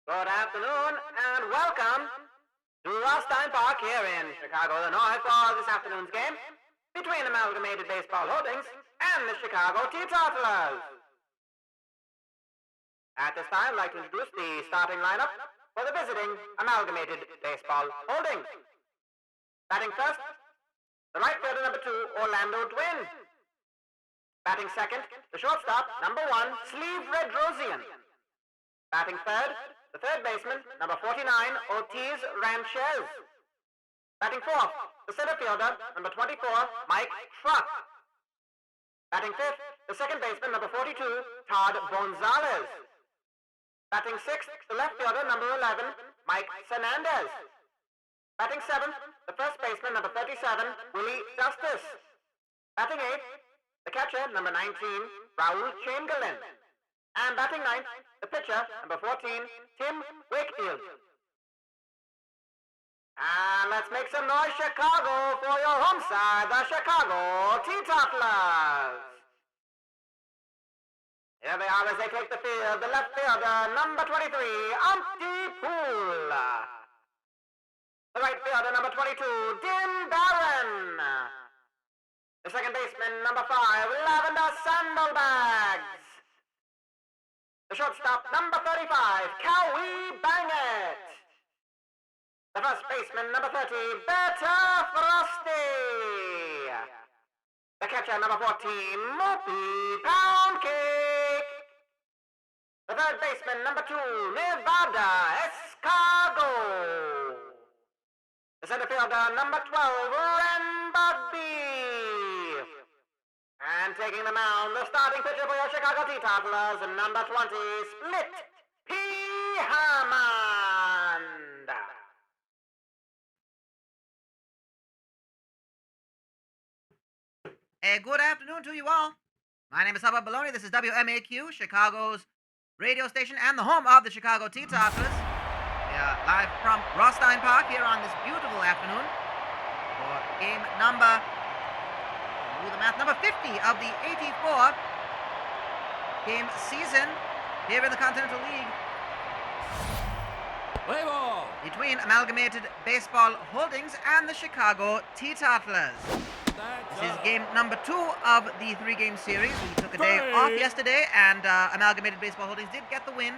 Good afternoon and welcome to Rothstein Park here in Chicago, Illinois for this afternoon's game between Amalgamated Baseball Holdings and the Chicago Teetotalers. At this time, I'd like to introduce the starting lineup for the visiting Amalgamated Baseball Holdings. Batting first, the right fielder number 2, Orlando Twin. Batting second, the shortstop, number 1, Sleeve Red Rosian. Batting third, the third baseman, number 49, Ortiz Ranchez. Batting fourth, the center fielder, number 24, Mike Truck. Batting fifth, the second baseman, number 42, Todd Gonzalez. Batting sixth, the left fielder, number 11, Mike Fernandez. Batting seventh, the first baseman, number 37, Willie Justice. Batting eighth, the catcher, number 19, Raul Chamberlain. And batting ninth, the pitcher, number 14, Tim Wakefield. And let's make some noise, Chicago, for your home side, the Chicago Teetotalers. Here they are as they take the field. The left fielder, number 23, Umpty Pool. The right fielder, number 22, Dim Barron. The second baseman, number 5, Lavender Sandalbags. The shortstop, number 35, Cowie Bangett. The first baseman, number 30, Better Frosty. The catcher, number 14, Moopy Pound Cake. The third baseman, number 2, Nevada Escargot. The center fielder, number 12, Ren Bugby. And taking the mound, the starting pitcher for your Chicago Teetotalers, number 20, Split P. Hammond. Good afternoon to you all. My name is Hubbub Bologne. This is WMAQ, Chicago's radio station and the home of the Chicago Teetotalers. We are live from Rothstein Park here on this beautiful afternoon for game number 50 of the 84 game season here in the Continental League. Play ball Between Amalgamated Baseball Holdings and the Chicago Teetotalers. This is game number 2 of the 3-game series. We took a day off yesterday, and Amalgamated Baseball Holdings did get the win,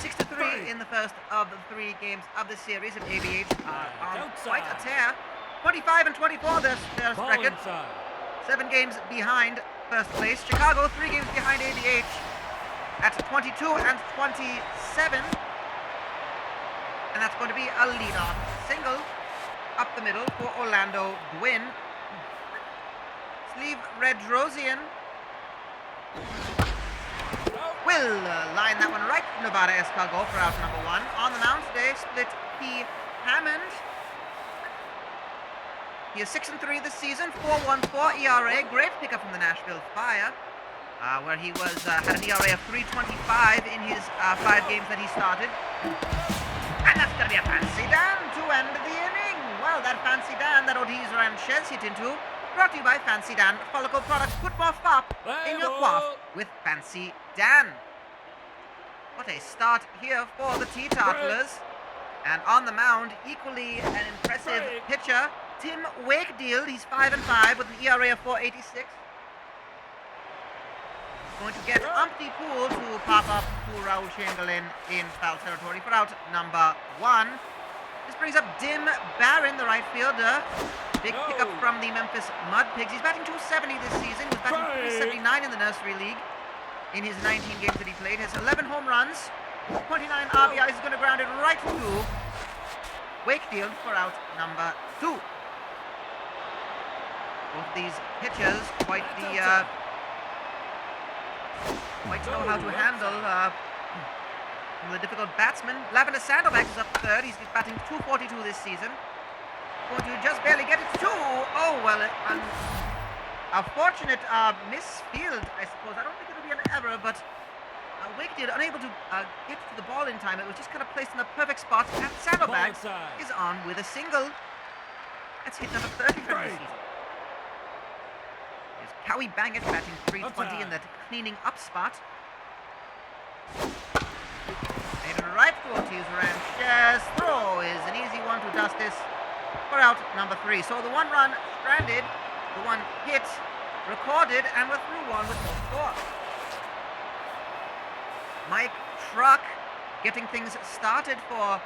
6-3 in the first of the 3 games of this series. And ABH on quite a tear, 25-24 their record. 7 games behind first place. Chicago 3 games behind ABH at 22-27. And that's going to be a leadoff single up the middle for Orlando Gwynn. Sleeve Red Rosian will line that one right. Nevada Escargot for out number 1. On the mound today, Split P. Hammond. He is 6-3 this season, 4.14 ERA. Great pickup from the Nashville Fire, where he had an ERA of 3.25 in his 5 games that he started. And that's going to be a fancy Dan to end the inning. Well, that fancy Dan that Ortiz Ranchez hit into, brought to you by Fancy Dan Follicle Products. Put more fop in your quaff with Fancy Dan. What a start here for the Teetotalers. And on the mound, equally an impressive pitcher, Tim Wakefield. He's 5-5 with an ERA of 4.86. Going to get Umpty Pool to pop up to Raul Chamberlain in foul territory for out number 1. This brings up Dim Barron, the right fielder. Big pickup from the Memphis Mud Pigs. He's batting 270 this season. He was batting 379 in the Nursery League in his 19 games that he played. Has 11 home runs, 29 RBIs. He's going to ground it right to Wakefield for out number 2. Both these pitchers quite know how to handle the difficult batsman. Lavender Sandalbags is up third. He's batting 242 this season. Going to just barely get it to. Oh, well, a fortunate misfield, I suppose. I don't think it'll be an error, but Wakefield unable to get to the ball in time. It was just kind of placed in the perfect spot, and Sandalbags is on with a single. That's hit number 30 for the season. There's Cowie Bangett batting 320 in that cleaning up spot. Made it right to Ortiz for out number 3. So the 1 run stranded, the 1 hit recorded, and we're through 1 with no score. Mike Truck getting things started for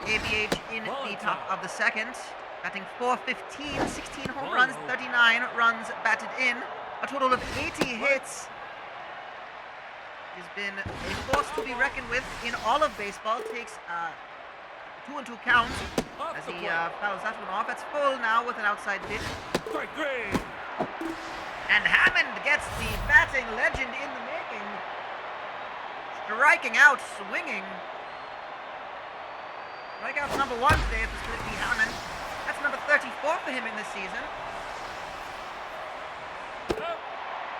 ABH in the top of the second. Batting .415, 16 home runs, 39 runs batted in. A total of 80 hits. He's been a force to be reckoned with in all of baseball. Takes 2-2 count as he fouls that one off. It's full now with an outside pitch. And Hammond gets the batting legend in the making. Striking out, swinging. Strikeout number 1 today at the Split B Hammond. That's number 34 for him in this season.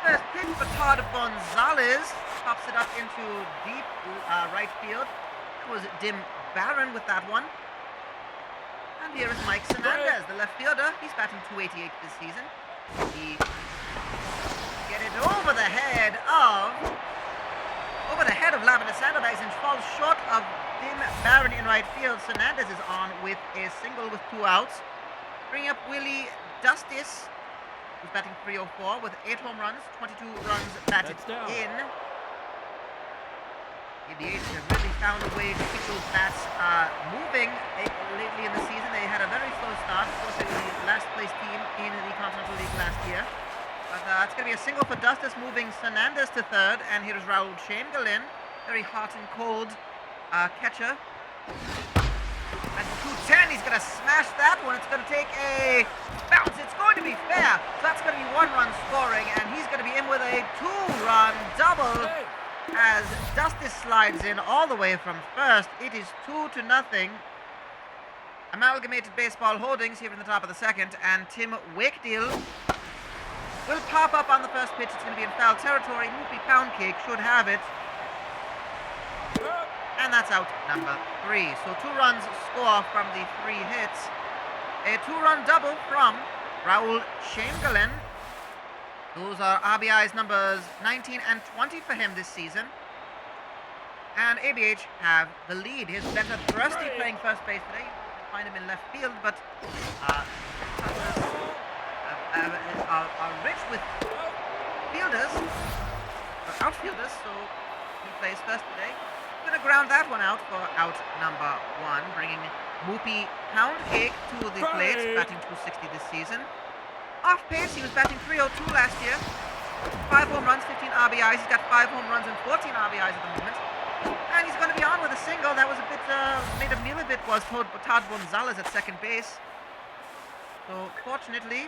First pitch for Todd Gonzalez. Pops it up into deep right field. It was Dim Barron with that one. And here is Mike Hernandez, the left fielder. He's batting .288 this season. He get it over the head of Lavender Sandbags and falls short of Dim Barron in right field. Hernandez is on with a single with 2 outs. Bringing up Willie Dustis, who's batting .304 with 8 home runs, 22 runs batted in. ABH have really found a way to keep those bats moving lately in the season. They had a very slow start. Of course, they were the last place team in the Continental League last year. But it's going to be a single for Dustis, moving Hernandez to third. And here's Raul Chamberlain, very hot and cold catcher. At 210, he's going to smash that one. It's going to take a bounce. It's going to be fair. So that's going to be 1 run scoring, and he's going to be in with a 2-run double. As Dustis slides in all the way from first. It is 2-0. Amalgamated Baseball Holdings here in the top of the second, and Tim Wakedeal will pop up on the first pitch. It's going to be in foul territory. Moopy Poundcake should have it. And that's out number 3. So 2 runs score from the 3 hits. A 2-run double from Raul Chamberlain. Those are RBIs numbers 19 and 20 for him this season. And ABH have the lead. Here's Spencer Thrusty playing first base today. You can find him in left field, but are rich with fielders, or outfielders, so he plays first today. Going to ground that one out for out number 1, bringing Moopy Poundcake to the plate, batting .260 this season. Off pace, he was batting .302 last year. 5 home runs, 15 RBIs. He's got 5 home runs and 14 RBIs at the moment. And he's going to be on with a single. That was a bit made of meal of it was Todd Gonzalez at second base. So fortunately,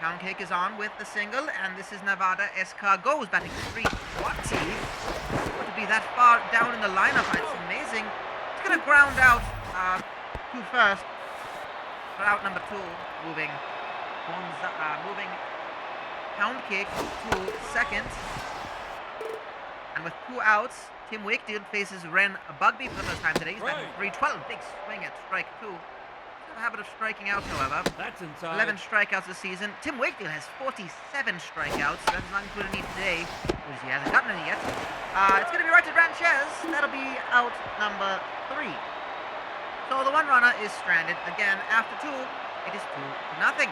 Poundcake is on with the single, and this is Nevada Escargot batting .320. What to be that far down in the lineup? It's amazing. He's going to ground out to first for out number 2, moving Poundcake to second. And with 2 outs, Tim Wakefield faces Ren Bugby for the first time today. He's batting .312. Big swing at strike 2. A habit of striking out, however. That's inside. 11 strikeouts this season. Tim Wakefield has 47 strikeouts. That does not include any today, because he hasn't gotten any yet. It's going to be right to Ranchez. That'll be out number 3. So the 1 runner is stranded. Again, after 2, it is 2-0.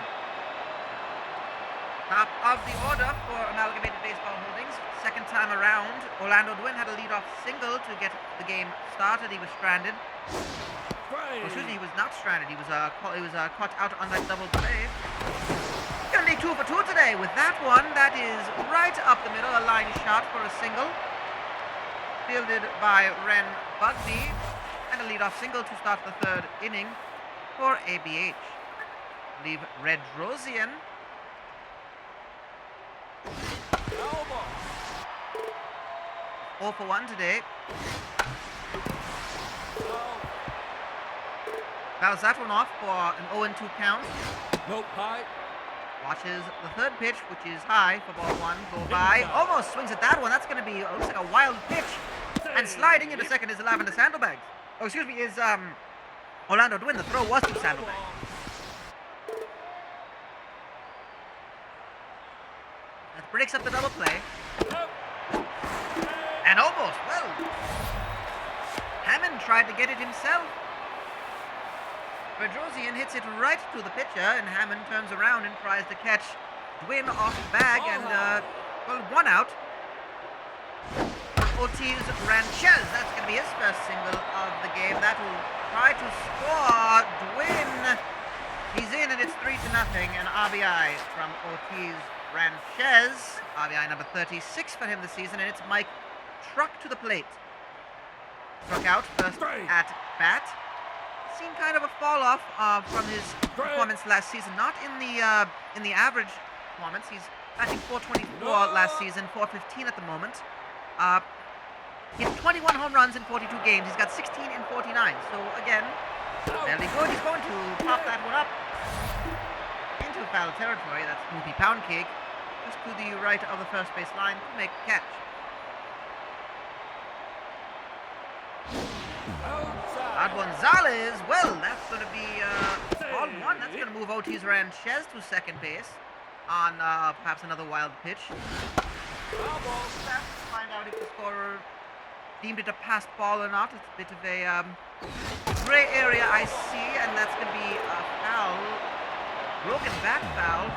Top of the order for Amalgamated Baseball Holdings. Second time around, Orlando Dwin had a leadoff single to get the game started. He was stranded. Well, excuse me, he was not stranded. He was caught out on that double play. Gonna need 2 for 2 today with that one. That is right up the middle, a line shot for a single. Fielded by Ren Bugby. And a leadoff single to start the 3rd inning for ABH. Leave Red Rosian. 0 for 1 today. Fouls that one off for an 0-2 count. Nope, high. Watches the 3rd pitch, which is high for ball 1, go by. Almost swings at that one. That's going to be, looks like a wild pitch. And sliding into second is the Lavender Sandbags. Oh, excuse me, is Orlando Dwin. The throw was to Sandbags. That breaks up the double play. And almost, well, Hammond tried to get it himself. Bedrosian hits it right to the pitcher, and Hammond turns around and tries to catch Dwin off the bag, and, well, one out. Ortiz Ranchez, that's going to be his first single of the game. That will try to score. Dwin, he's in, and it's 3-0, an RBI from Ortiz Ranchez. RBI number 36 for him this season, and it's Mike Truck to the plate. Struck out first at bat. Seen kind of a fall off from his performance last season. Not in the average performance. He's batting .424 last season, .415 at the moment. He had 21 home runs in 42 games. He's got 16 in 49. So again, fairly good. He's going to pop that one up into foul territory. That's Snoopy Pound Cake, just to the right of the first base line to make a catch. Gonzalez, well, that's going to be ball one. That's going to move Ortiz Ranchez to second base on perhaps another wild pitch. Let's find out if the scorer deemed it a passed ball or not. It's a bit of a gray area, I see, and that's going to be a foul. Broken bat foul.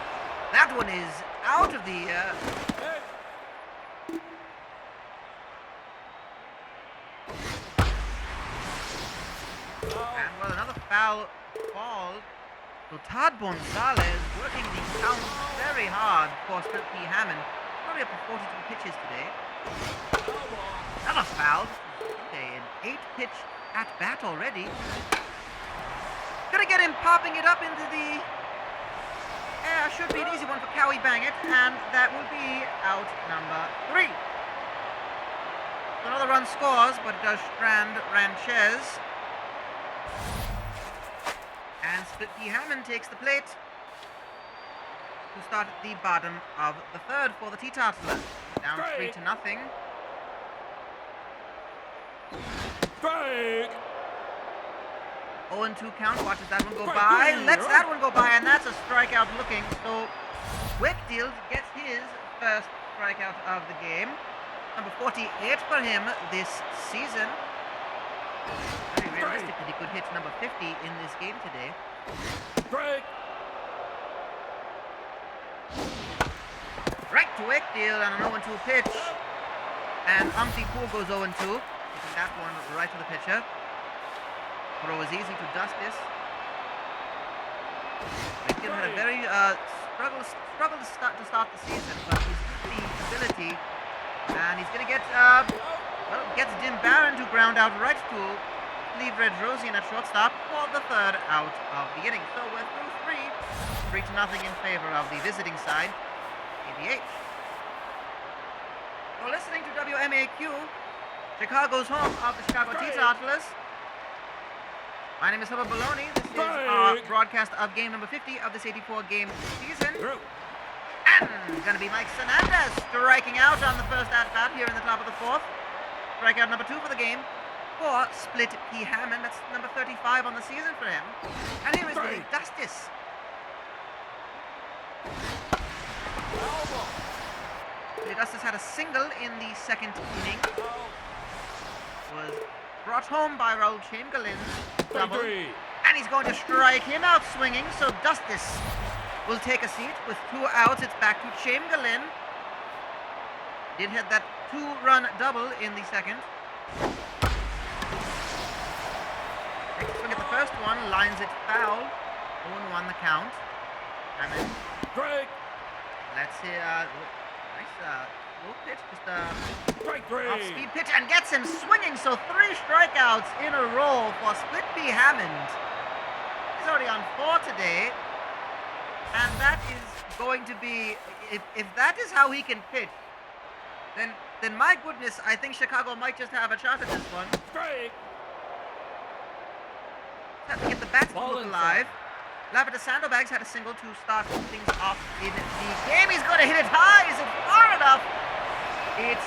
That one is out of the... And, well, another foul ball. So Todd Gonzalez working the count very hard for Split P. Hammond. Probably up to 42 pitches today. Another foul. Okay, an 8-pitch at bat already. Gonna get him popping it up into the air. Should be an easy one for Cowie Bangett, and that will be out number 3. Another run scores, but it does strand Ranchez. And Split P. Hammond takes the plate to start at the bottom of the third for the Teetotalers. Down 3-0. Strike! 0-2 count. Watches that one go by. Lets that one go by, and that's a strikeout looking. So Wakefield gets his first strikeout of the game. Number 48 for him this season. Very realistic that he could hit number 50 in this game today. Strike! Right to Wakefield on an 0-2 pitch. And Umpty Pool goes 0-2. Taking that one right to the pitcher. Throw was easy to Dustis. Wakefield had a very struggle to start the season, but he's got the ability, and he's going to get gets Dim Barron to ground out right to leave Red Rosian at shortstop for the third out of the inning. So we're through 3-0 in favor of the visiting side, ABH. You're listening to WMAQ, Chicago's home of the Chicago Teetotalers. My name is Hubbub Bologne. This is our broadcast of game number 50 of this 84-game season. And going to be Mike Hernandez striking out on the first at-bat here in the top of the fourth. Strikeout number 2 for the game for Split P. Hammond. That's number 35 on the season for him. And here is Willie Dustis. Willie Dustis had a single in the second inning. Was brought home by Raul Chamberlain's double. And he's going to strike him out swinging. So Dustis will take a seat with 2 outs. It's back to Chamberlain. Did hit that 2-run double in the second. Next swing at the first one, lines it foul. 0-1 the count. Hammond. Let's see, nice low pitch, just off-speed pitch, and gets him swinging. So 3 strikeouts in a row for Split P. Hammond. He's already on 4 today. And that is going to be, if that is how he can pitch, then my goodness, I think Chicago might just have a shot at this one. Have to get the bats to look alive. Lavender Sandbags had a single to start things off in the game. He's going to hit it high. Is it far enough? It's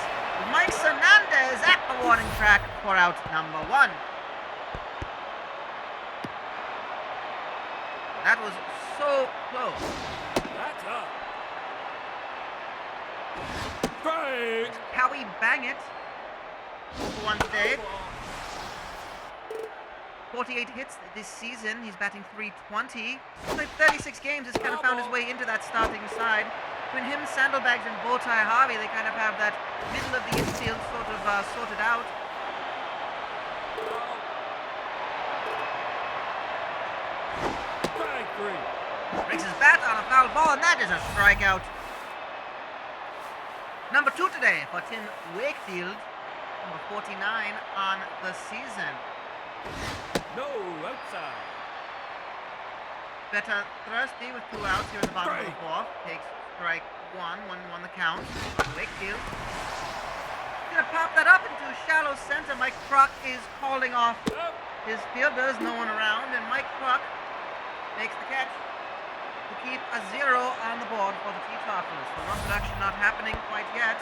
Mike Hernandez at the warning track for out number 1. That was so close. That's up. Cowie Bangett for one today. 48 hits this season. He's batting .320. Played 36 games. Has kind of found his way into that starting side. Between him, Sandalbags, and Bowtie Harvey, they kind of have that middle of the infield sort of sorted out. Strike 3. Breaks his bat on a foul ball, and that is a strikeout. Number 2 today for Tim Wakefield, number 49 on the season. No, outside. Better Thirsty with 2 outs here in the bottom of the fourth. Takes strike 1 the count. Wakefield. Gonna pop that up into shallow center. Mike Kruk is calling off his fielders, no one around, and Mike Kruk makes the catch to keep a 0 on the board for the Teetotalers. So run production not happening quite yet.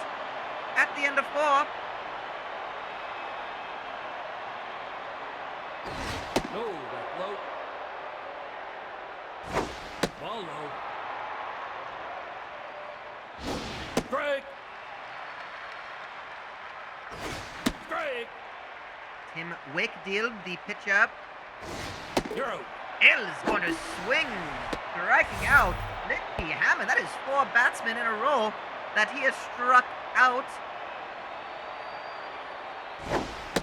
At the end of 4. No, that low. Ball low. Strike. Strike. Tim Wakefield, the pitcher, You're out. is going to swing, striking out Nicky Hammond. That is 4 batsmen in a row that he has struck out.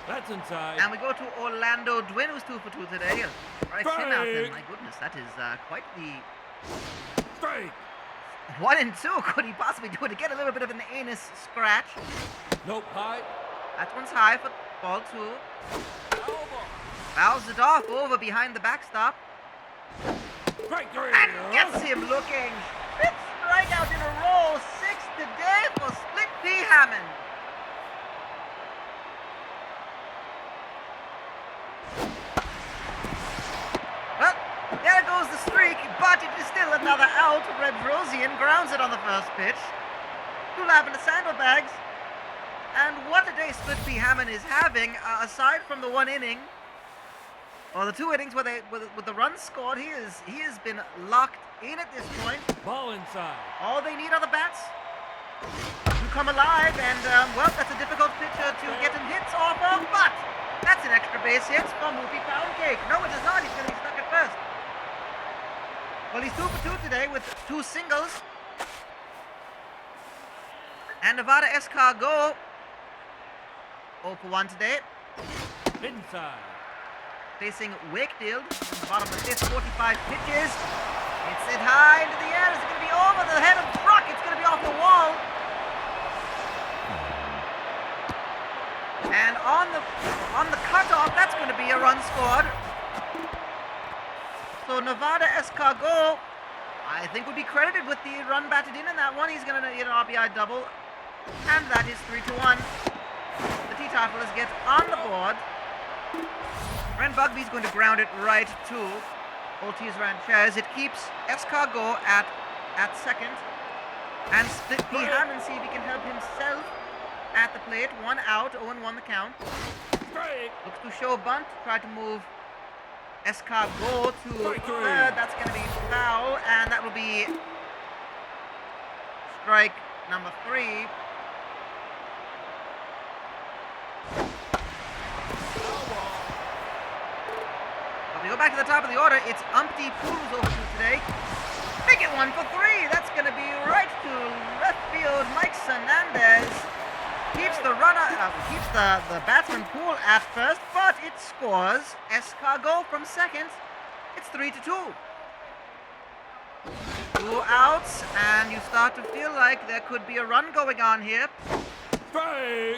That's inside. And we go to Orlando Dwin, who's 2 for 2 today. Right, him out there. My goodness, that is quite the Strike. 1 and 2. Could he possibly do it to get a little bit of an anus scratch? Nope, high. That one's high for ball 2. Over. Fouls it off over behind the backstop. Strike 3. And gets him looking. 5th strikeout in a row. 6th today for Split P. Hammond. Well, there goes the streak, but it is still another out. Red Rosian grounds it on the first pitch. 2 laughing to Sandalbags. And what a day Split P. Hammond is having, aside from the 1 inning, or the 2 innings with the runs scored. He has been locked in at this point. Ball inside. All they need are the bats to come alive, and well, that's a difficult pitcher to get him hits off of, but that's an extra base hit from Whoopi Poundcake. No, it is not. He's going to be stuck at first. Well, he's 2 for 2 today with 2 singles. And Nevada Escargot 0 for 1 today. Inside. Facing Wakefield from the bottom of the 5th, 45 pitches. Hits it high into the air. Is it going to be over the head of Kruk? It's going to be off the wall. And on the cutoff, that's going to be a run scored. So Nevada Escargot, I think, would be credited with the run batted in that one. He's going to get an RBI double. And that is 3-1. The Teetotalers get on the board. Ren Bugby's going to ground it right to Ortiz Ranchez. It keeps Escargot at second. And Split P. Hammond, see if he can help himself at the plate. 1 out, 0-1 the count. Looks to show bunt, try to move Escargot to third. That's going to be foul, and that will be strike number 3. We go back to the top of the order. It's Umpty Pools over to today. Make it 1 for 3. That's going to be right to left field. Mike Hernandez keeps the runner, keeps the batsman Pool at first, but it scores Escargot from second. It's 3-2. 2 outs, and you start to feel like there could be a run going on here.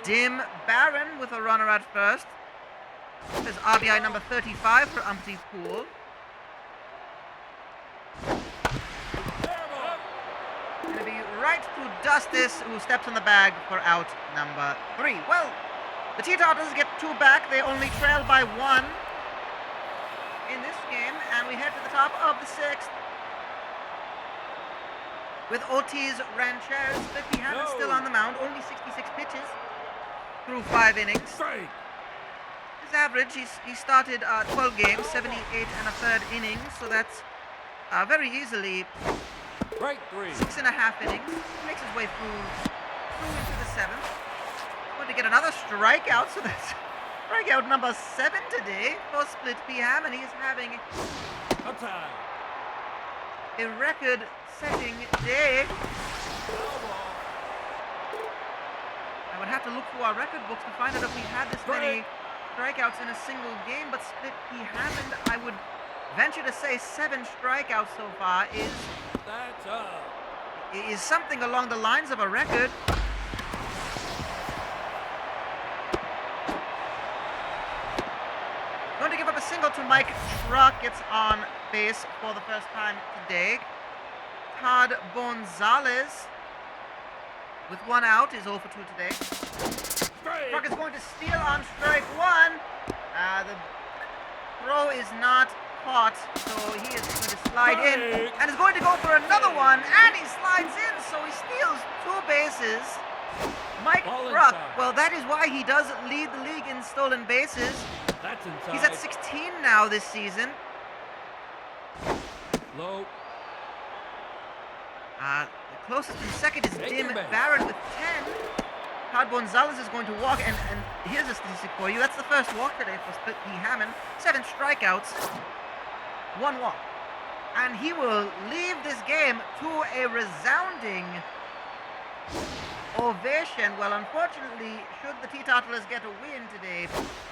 Dim Barron with a runner at first. There's RBI number 35 for Umpty Pool. Going to be right to Dustis, who steps on the bag for out number 3. Well, the Teetotalers get 2 back. They only trail by 1 in this game, and we head to the top of the 6th with Ortiz Ranchez. Split P. Hammond still on the mound, only 66 pitches through 5 innings. His average, he started 12 games, 78 and a third innings, so that's very easily 6.5 innings. He makes his way through into the 7th. Going to get another strikeout, so that's strikeout number 7 today for Split P. Hammond. He's having A tie. a record-setting day. Foul ball. I would have to look through our record books to find out if we had this many strikeouts in a single game, but Split P. Hammond, I would venture to say 7 strikeouts so far That's up. is something along the lines of a record. Going to give up a single to Mike Truck. Gets on base for the first time today. Todd Gonzalez with 1 out is 0 for 2 today. Strike. Truck is going to steal on strike 1. The throw is not caught, so he is going to slide in Strike. and is going to go for another one, and he slides in, so he steals 2 bases. Mike Ball Truck, inside. well, that is why he does lead the league in stolen bases. That's inside. He's at 16 now this season. Low. The closest in second is Take Dim your base. Barrett with 10. Todd Gonzalez is going to walk, and here's a statistic for you. That's the first walk today for Split P. Hammond. 7 strikeouts, 1 walk. And he will leave this game to a resounding ovation. Well, unfortunately, should the Teetotalers get a win today,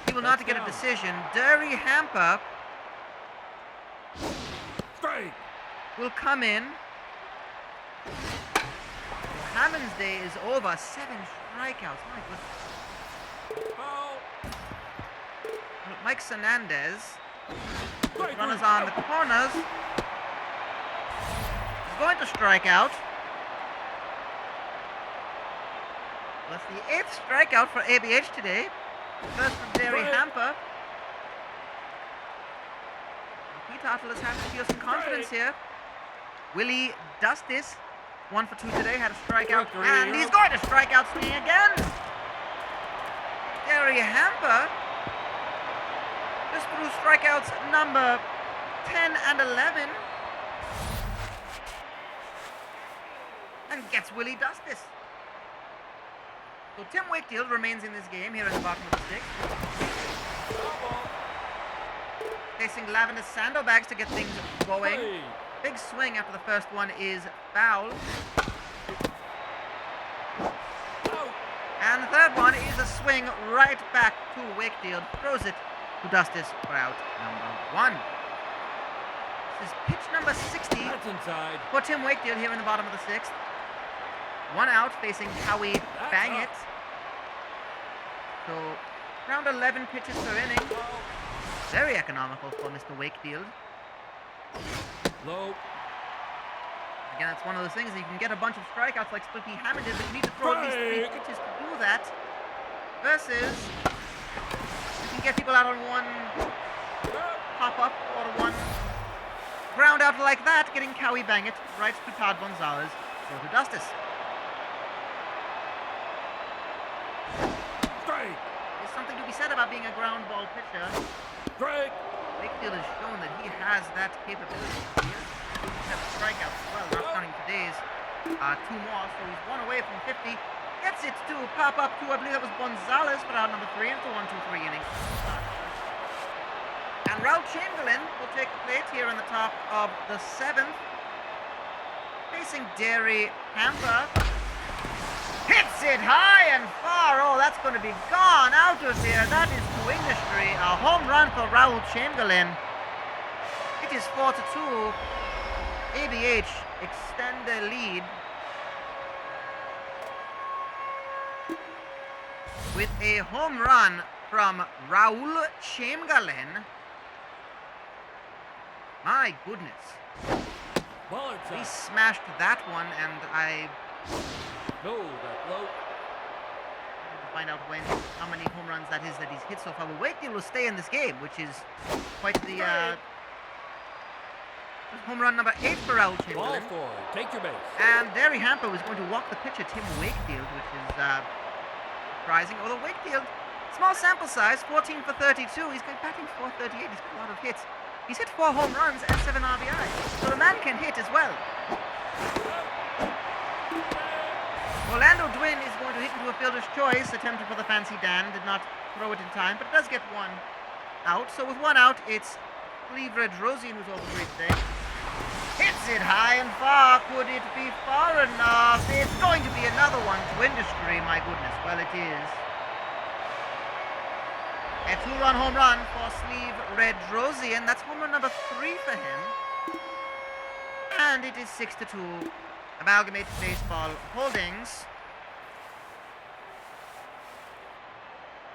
he will not That's get a down. decision. Derry Hamper Strike. will come in. Hammond's day is over. 7 strikeouts. My goodness. Foul. Mike Hernandez. Strike. Runners on the corners. He's going to strike out. That's the 8th strikeout for ABH today. First from Derry Strike. Hamper. The Teetotalers have to feel some confidence Strike. here. Willie Dustis, 1 for 2 today, had a strikeout, Strike and three. he's going to strike out swinging again. Derry Hamper just threw strikeouts number 10 and 11 and gets Willie Dustis. So Tim Wakefield remains in this game here in the bottom of the 6th, Foul ball. facing Lavender Sandbags to get things going. Play. Big swing after the first one is foul. Out. And the third one is a swing right back to Wakefield. Throws it to Dustis for out number 1. This is pitch number 60 That's inside. for Tim Wakefield here in the bottom of the 6th. 1 out facing Howie Bangett. So around 11 pitches per inning. Foul. Very economical for Mr. Wakefield. Low. Again, that's one of those things that you can get a bunch of strikeouts like Split P. Hammond did, but you need to throw at least 3 Strike. pitches to do that. Versus, you can get people out on 1 pop-up or 1 ground out like that, getting Cowie Bangett right to Todd Gonzalez, so to Dustis. Strike. There's something to be said about being a ground ball pitcher. Strike. Wakefield has shown that he has that capability. He has 7 strikeouts as well, not counting today's 2 more, so he's 1 away from 50. Gets it to pop up to, I believe that was Gonzalez for out number 3. It's a 1-2-3 inning. And Raul Chamberlain will take the plate here in the top of the 7th. Facing Derry Hamper. Hits it high and far. Oh, that's going to be gone out of here. That is to industry. A home run for Raul Chamberlain. It is 4-2. ABH extend their lead with a home run from Raul Chamberlain. My goodness. Ball He inside. smashed that one, and I No, that's low. to find out how many home runs that is that he's hit so far. But Wakefield will stay in this game, which is quite the home run number 8 for Raul Ball Chamberlain. forward. Take your base. And Derry Hamper was going to walk the pitcher, Tim Wakefield, which is surprising. Although Wakefield, small sample size, 14 for 32. He's got batting 438. He's got a lot of hits. He's hit 4 home runs and 7 RBIs. So the man can hit as well. Orlando Dwin is going to hit into a fielder's choice, attempted for the fancy Dan, did not throw it in time, but it does get one out. So with one out, it's Cleve Red Rosian who's over three today. Hits it high and far. Could it be far enough? It's going to be another one to industry, my goodness. Well, it is. A two-run home run for Sleeve Red Rosian. That's home run number 3 for him. And it is 6-2. Amalgamated Baseball Holdings.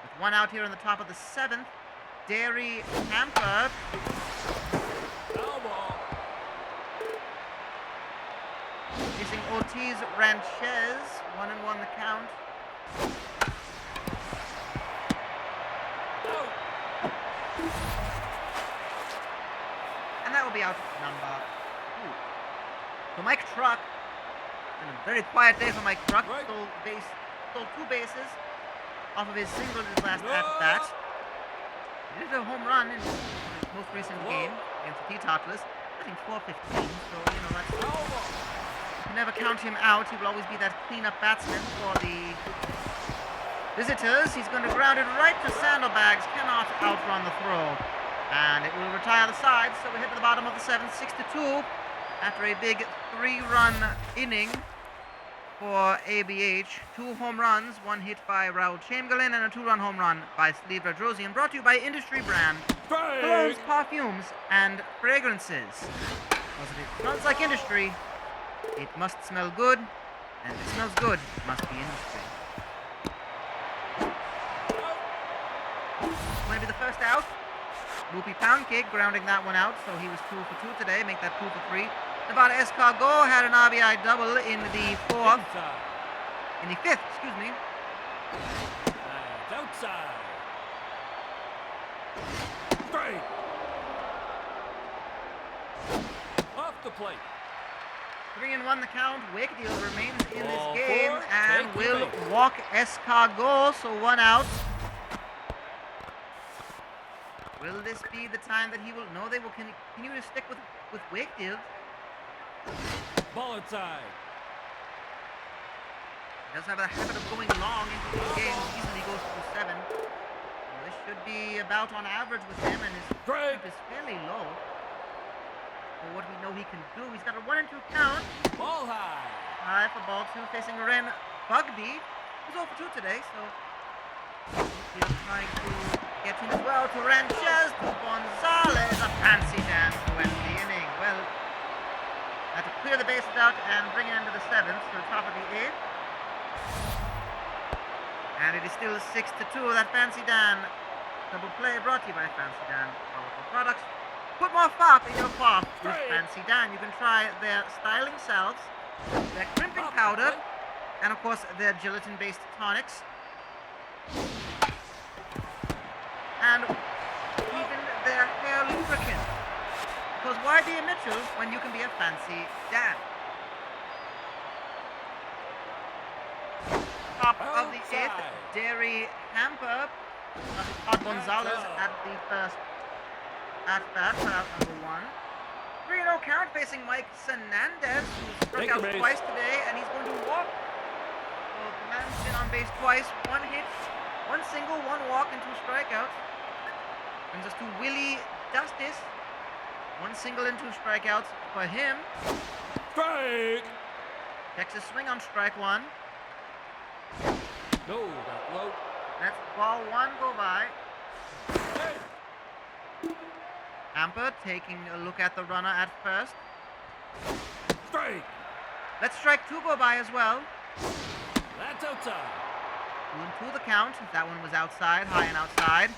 With one out here in the top of the 7th. Dairy Hamper. Facing Ortiz Ranchez. 1-1 the count. And that will be out number 2. So Mike Truck, and a very quiet day for Mike Truck, stole 2 bases off of his single in his last at-bat. He did a home run in his most recent game against the Teetotalers, hitting .415, so, you know, that's... You never count him out. He will always be that cleanup batsman for the visitors. He's going to ground it right to Sandbags, cannot outrun the throw. And it will retire the side, so we hit to the bottom of the 7th, 6-2, after a big 3-run inning for ABH. 2 home runs, 1 hit by Raul Chamberlain, and a 2-run home run by Sleeve Red Rosian, brought to you by Industry Brand, colognes, perfumes, and fragrances. Because if it smells like industry, it must smell good, and if it smells good, it must be industry. Going to be the first out. Whoopie Poundcake grounding that one out, so he was 2 for 2 today, make that 2 for 3. Nevada Escargot had an RBI double in the 4th. In the 5th, excuse me. And outside. Straight. Off the plate. 3-1 the count. Wakefield remains in this Ball game 4, and take will your base. walk Escargot, so 1 out. Will this be the time that he will... No, they will continue to stick with Wakefield. Ball inside. He does have a habit of going long into these games. Easily goes through 7. Well, this should be about on average with him, and his Strike. keep is fairly low. For what we know he can do. He's got a 1-2 count. Ball high. High for ball 2, facing Ren Bugby, who's 0 for 2 today, so he's trying to get him as well to Ranchez, to Gonzalez, a fancy dance to end the inning. Well, had to clear the bases out and bring it into the 7th, to the top of the 8th. And it is still 6-2. That Fancy Dan double play brought to you by Fancy Dan Powerful Products. Put more fop in your quaff with Fancy Dan. You can try their styling salves, their crimping powder, and of course their gelatin-based tonics. And even their hair lubricant. Because why be a Mitchell when you can be a Fancy Dan? Top of the 8th, Dairy Hamper. Todd Gonzalez at the first at-bat for out number 1. 3-0 count facing Mike Hernandez, who struck out twice today, and he's going to walk. So the man's been on base twice, 1 hit, 1 single, 1 walk, and 2 strikeouts. Brings us to Willie Justice. 1 single and 2 strikeouts for him. Strike. Texas swing on strike 1. No, that low. That's ball 1 go by. Hamper taking a look at the runner at first. Strike. Let's strike 2 go by as well. That's outside. 2-2 the count. That one was outside, high and outside.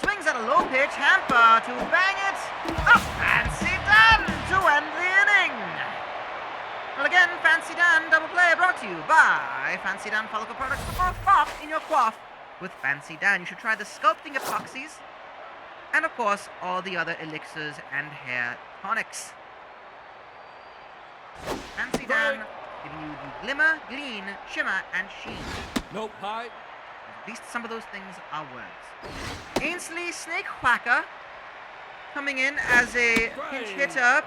Swings at a low pitch. Hamper to bang it. A Fancy Dan to end the inning. Well, again, Fancy Dan double play brought to you by Fancy Dan Follicle Products. The more fop in your quaff with Fancy Dan. You should try the sculpting epoxies. And of course, all the other elixirs and hair tonics. Fancy Dan giving you the glimmer, gleam, shimmer, and sheen. Nope, high. At least some of those things are words. Ainsley Snake Whacker coming in as a pinch hitter.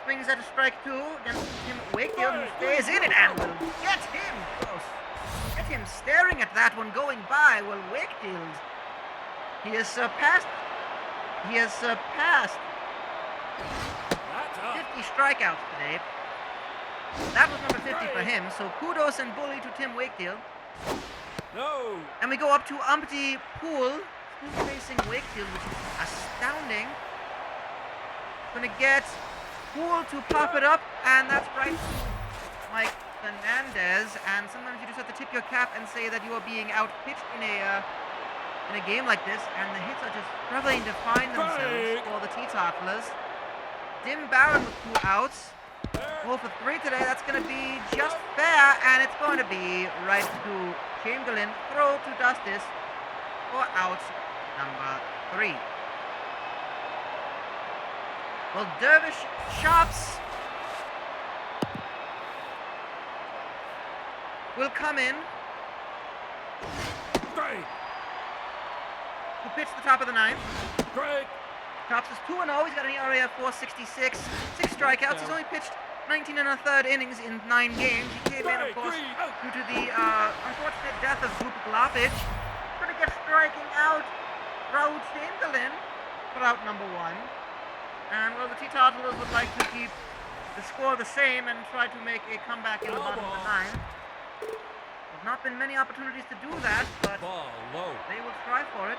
Swings at a strike 2 against Tim Wakefield, who stays in it and will get him close. Get him staring at that one going by. Well, Wakefield, he has surpassed That's up. 50 strikeouts today. That was number 50 for him, so kudos and bully to Tim Wakefield. No. And we go up to Umpty Poole, facing Wakefield, which is astounding. Gonna get Poole to pop it up, and that's right to Mike Fernandez. And sometimes you just have to tip your cap and say that you are being outpitched in a game like this, and the hits are just struggling to find themselves for the Teetotalers. Dim Barron with 2 outs. 0 for 3 today. That's going to be just fair, and it's going to be right to Chamberlain. Throw to Justice for out number 3. Well, Dervish Sharps will come in Strike. to pitch the top of the 9th. Strike. Sharps is 2-0. He's got an ERA of 4.66. 6 strikeouts. He's only pitched 19 1/3 innings in 9 games. He came in, of course, due to the unfortunate death of Zupa Glapic. Going to get striking out Raul Chamberlain for out number 1. And, well, the Teetotalers would like to keep the score the same and try to make a comeback in the bottom of the 9th. There's not been many opportunities to do that, but Ball low. they will try for it.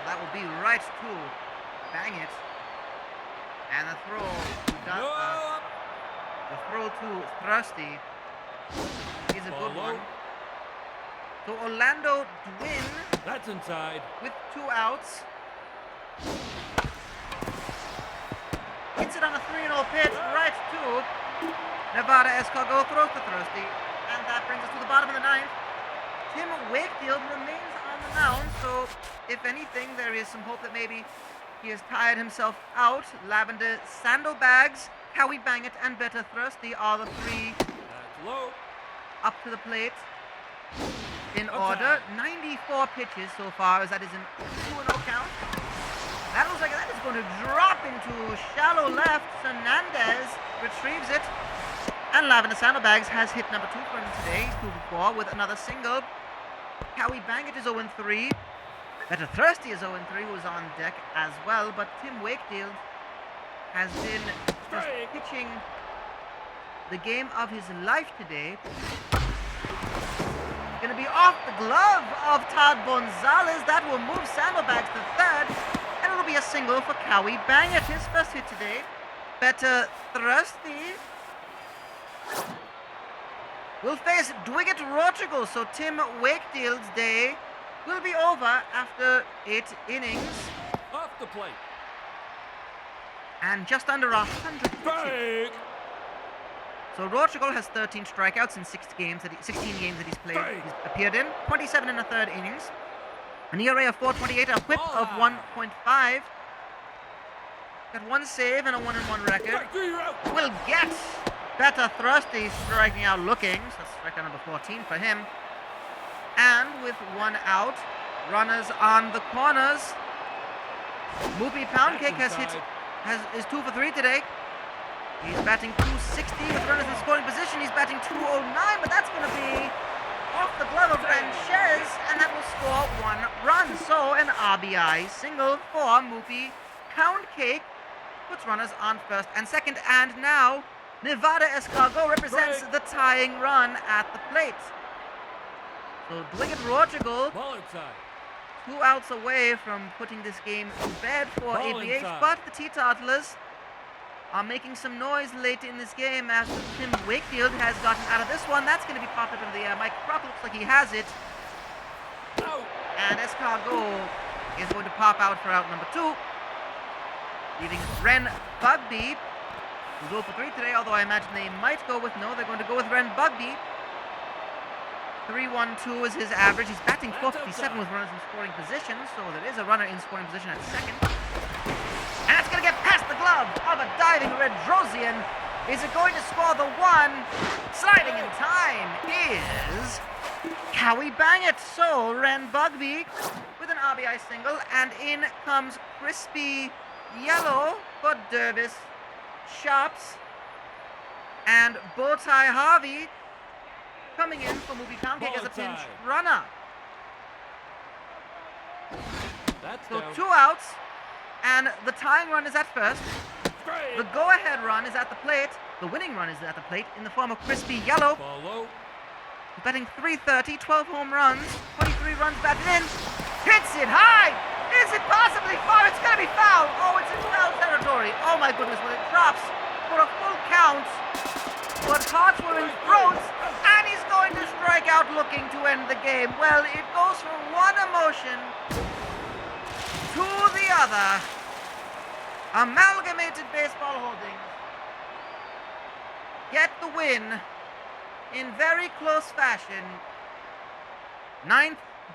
That will be right to bang it. And the throw to Thrusty is a good one. So Orlando Dwin That's inside. with 2 outs. Hits it on a 3-0 pitch right to Nevada Escargot, throws to Thrusty. And that brings us to the bottom of the 9th. Tim Wakefield remains on the mound, so if anything, there is some hope that maybe he has tired himself out. Lavender Sandalbags, Howie Bangett, and Better Thrusty are the 3 That's low. up to the plate in order. 94 pitches so far, as that is a 2-0 count. That looks like that is going to drop into shallow left. Fernandez retrieves it. And Lavender Sandalbags has hit number 2 for him today. He's 2 for 4 with another single. Howie Bangett is 0-3. Better Thirsty is 0-3, who is on deck as well. But Tim Wakefield has been just pitching the game of his life today. Going to be off the glove of Todd Gonzalez. That will move Sandalbags to 3rd. And it'll be a single for Howie Bangett, his first hit today. Better Thirsty will face Dwiggett Rotrigal, so Tim Wakefield's day will be over after 8 innings Off the plate. and just under 100 pitches. Strike. So Rotrigal has 13 strikeouts in 16 games that he's played. He's appeared in 27 1/3 innings, an ERA of 4.28, a WHIP of 1.5. Got 1 save and a 1-1 record. Will get Better Thrusty striking out looking. So that's strikeout number 14 for him. And with 1 out, runners on the corners. Moopy Poundcake is 2 for 3 today. He's batting 260 with runners in scoring position. He's batting 209, but that's going to be off the glove of Ranchez, and that will score 1 run. So an RBI single for Moopy Poundcake puts runners on 1st and 2nd, and now Nevada Escargot represents the tying run at the plate. So Dwiggett Rotrigal, Ball inside. 2 outs away from putting this game to bed for Ball ABH, inside. but the Teetotalers are making some noise late in this game as Tim Wakefield has gotten out of this one. That's going to be popped up into the air. Mike Crop looks like he has it. Out. And Escargot is going to pop out for out number 2, leaving Ren Bugby, who's 0 for 3 today, although I imagine they might go with no. They're going to go with Ren Bugby. 3.12 is his average. He's batting 457 with runners in scoring position, so there is a runner in scoring position at 2nd. And it's going to get past the glove of a diving Redrosian. Is it going to score the 1? Sliding in time is Howie Bangett. So Ren Bugby with an RBI single, and in comes Crispy yellow for Dervis, Sharps, and Bowtie Harvey coming in for Movie Pound Cake as a pinch Bowtie. runner. That's So down. 2 outs, and the tying run is at first. Straight. The go-ahead run is at the plate. The winning run is at the plate in the form of Crispy Yellow. Ball low. Batting .330, 12 home runs, 23 runs batted in. Hits it high! Is it possibly far? It's gonna be foul! Oh, it's in foul territory. Oh my goodness, well it drops for a full count. But hearts were in throats, and he's going to strike out looking to end the game. Well, it goes from one emotion to the other. Amalgamated Baseball Holdings get the win in very close fashion.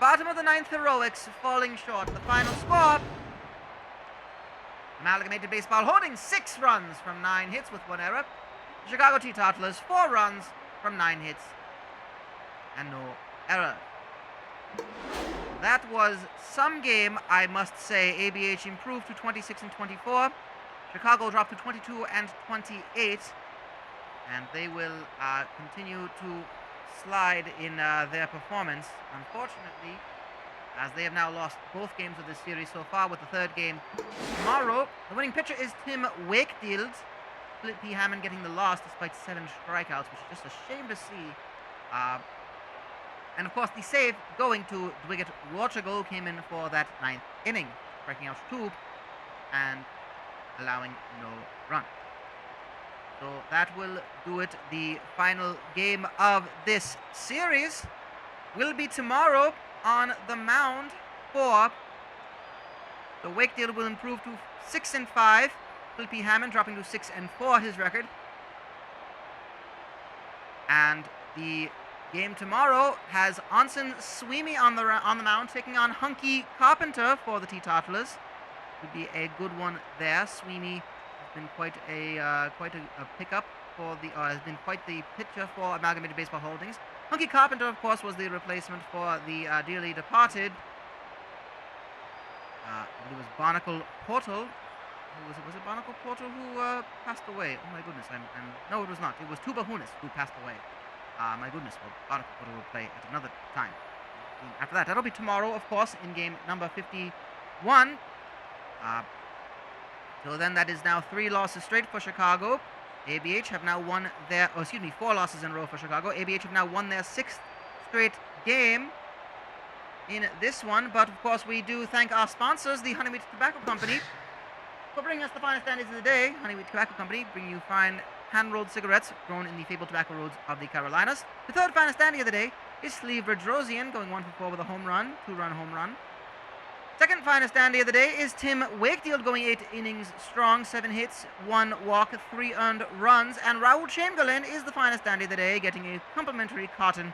Bottom of the ninth heroics falling short. The final score: Amalgamated Baseball Holdings 6 runs from 9 hits with 1 error. Chicago Teetotalers 4 runs from 9 hits and no error. That was some game, I must say. ABH improved to 26 and 24. Chicago dropped to 22 and 28. And they will continue to slide in their performance, unfortunately, as they have now lost both games of this series so far, with the third game tomorrow. The winning pitcher is Tim Wakefield. Philip P. Hammond getting the loss despite 7 strikeouts, which is just a shame to see. And of course, the save going to Dwiggett Watergo came in for that 9th inning, striking out 2 and allowing no run. So that will do it. The final game of this series will be tomorrow on the mound for. So Wakefield will improve to 6 and 5. Phil P. Hammond dropping to 6 and 4, his record. And the game tomorrow has Anson Sweeney on the mound, taking on Hunky Carpenter for the Teetotalers. Would be a good one there. Sweeney has been quite a pickup for the has been quite the pitcher for Amalgamated Baseball Holdings. Hunky Carpenter, of course, was the replacement for the dearly departed. It was Barnacle Portal. Was it Barnacle Portal who passed away? Oh my goodness! No, it was not. It was Tuba Hunis who passed away. My goodness. Well, Barnacle Portal will play at another time. After that, that'll be tomorrow, of course, in game number 51. So then that is now 3 losses straight for Chicago. ABH have now won their, 4 losses in a row for Chicago. ABH have now won their 6th straight game in this one. But of course, we do thank our sponsors, the Honeymead Tobacco Company, for bringing us the finest standards of the day. Honeymead Tobacco Company bring you fine hand-rolled cigarettes grown in the fabled tobacco roads of the Carolinas. The third finest standard of the day is Sleeve Rosian, going 1 for 4 with a home run, 2-run home run. Second finest dandy of the day is Tim Wakefield, going 8 innings strong, 7 hits, 1 walk, 3 earned runs. And Raul Chamberlain is the finest dandy of the day, getting a complimentary carton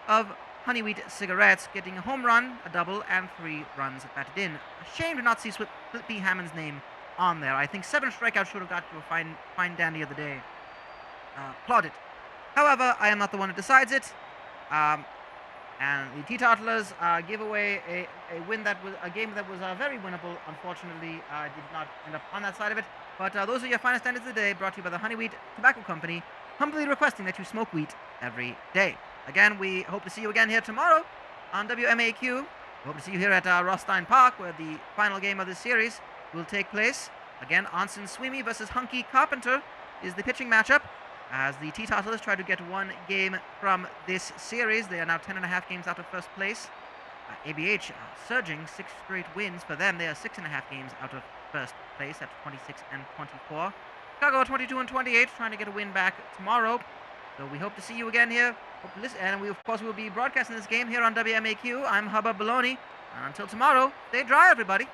of Honey Wheat cigarettes, getting a home run, a double, and 3 runs batted in. A shame to not see Flip P. Hammond's name on there. I think 7 strikeouts should have got you a fine dandy of the day. Plaudit. However, I am not the one who decides it. And the Teetotalers give away a win that was a game that was very winnable. Unfortunately, did not end up on that side of it. But those are your finest standards of the day, brought to you by the Honey Wheat Tobacco Company, humbly requesting that you smoke wheat every day. Again, we hope to see you again here tomorrow on WMAQ. We hope to see you here at Rothstein Park, where the final game of this series will take place. Again, Anson Sweeney versus Hunky Carpenter is the pitching matchup, as the Teetotalers try to get 1 game from this series. They are now 10.5 games out of first place. ABH surging 6 straight wins for them. They are 6.5 games out of first place at 26 and 24. Chicago 22 and 28, trying to get a win back tomorrow. So we hope to see you again here. Hope to listen, and we of course will be broadcasting this game here on WMAQ. I'm Hubbub Bologne. And until tomorrow, stay dry, everybody.